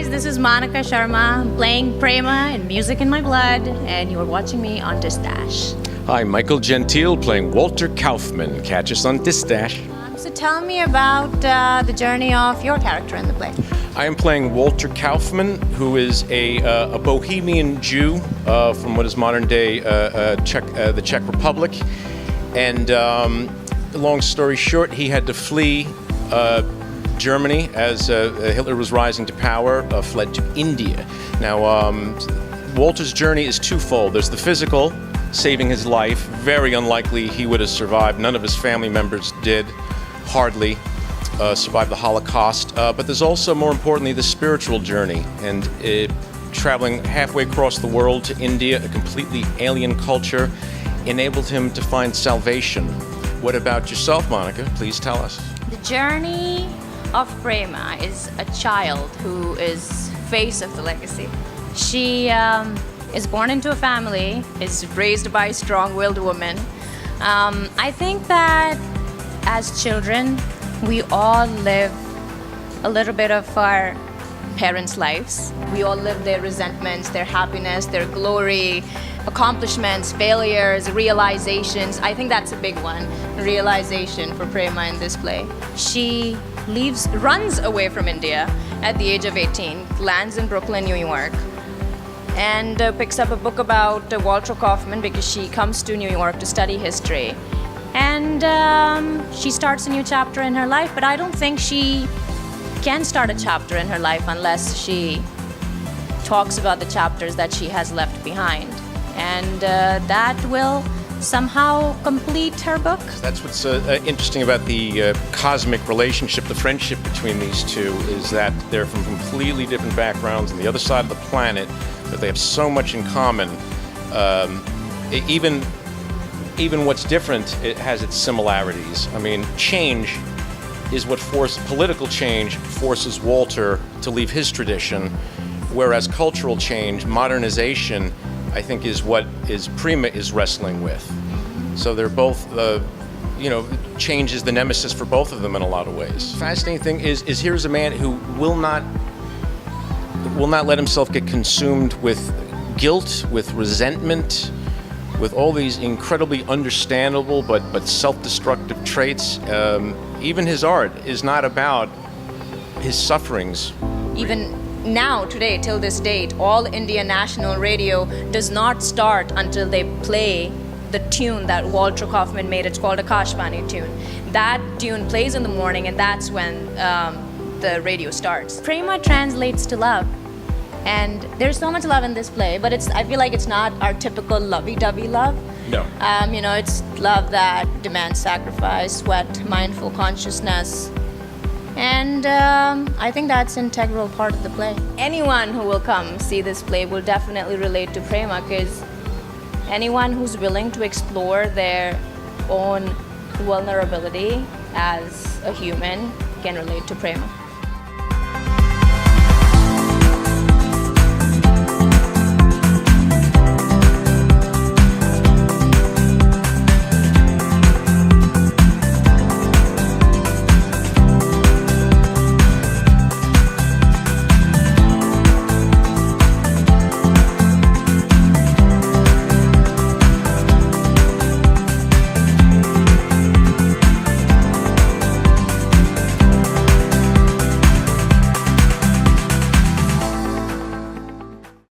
guys, this is Monica Sharma playing Prema in Music in My Blood, and you are watching me on DissDash. Hi, Michael Gentile playing Walter Kaufman. Catch us on DissDash. So tell me about the journey of your character in the play. I am playing Walter Kaufman, who is a Bohemian Jew from what is modern day the Czech Republic. And long story short, he had to flee Germany as Hitler was rising to power, fled to India. Now, Walter's journey is twofold. There's the physical, saving his life. Very unlikely he would have survived. None of his family members did, hardly survived the Holocaust. But there's also, more importantly, the spiritual journey, and traveling halfway across the world to India, a completely alien culture, enabled him to find salvation. What about yourself, Monica? Please tell us. The journey of Prema is a child who is face of the legacy. She is born into a family, is raised by a strong-willed woman. I think that as children, we all live a little bit of our parents' lives. We all live their resentments, their happiness, their glory, accomplishments, failures, realizations. I think that's a big one, realization for Prema in this play. She runs away from India at the age of 18, lands in Brooklyn, New York, and picks up a book about Walter Kaufman because she comes to New York to study history. And she starts a new chapter in her life, but I don't think she can start a chapter in her life unless she talks about the chapters that she has left behind. And that will somehow complete her book. That's what's interesting about the cosmic relationship, the friendship between these two, is that they're from completely different backgrounds on the other side of the planet, but they have so much in common. Even what's different, it has its similarities. I mean, change is what political change forces Walter to leave his tradition, whereas cultural change, modernization, I think is what Prema is wrestling with. So they're both, change is the nemesis for both of them in a lot of ways. Fascinating thing is here's a man who will not let himself get consumed with guilt, with resentment, with all these incredibly understandable but self-destructive traits. Even his art is not about his sufferings. Even now, today, till this date, all India National Radio does not start until they play the tune that Walter Kaufman made. It's called a Kashmani tune. That tune plays in the morning, and that's when the radio starts. Prema translates to love. And there's so much love in this play, but I feel like it's not our typical lovey-dovey love. No. It's love that demands sacrifice, sweat, mindful consciousness. And I think that's an integral part of the play. Anyone who will come see this play will definitely relate to Prema, because anyone who's willing to explore their own vulnerability as a human can relate to Prema.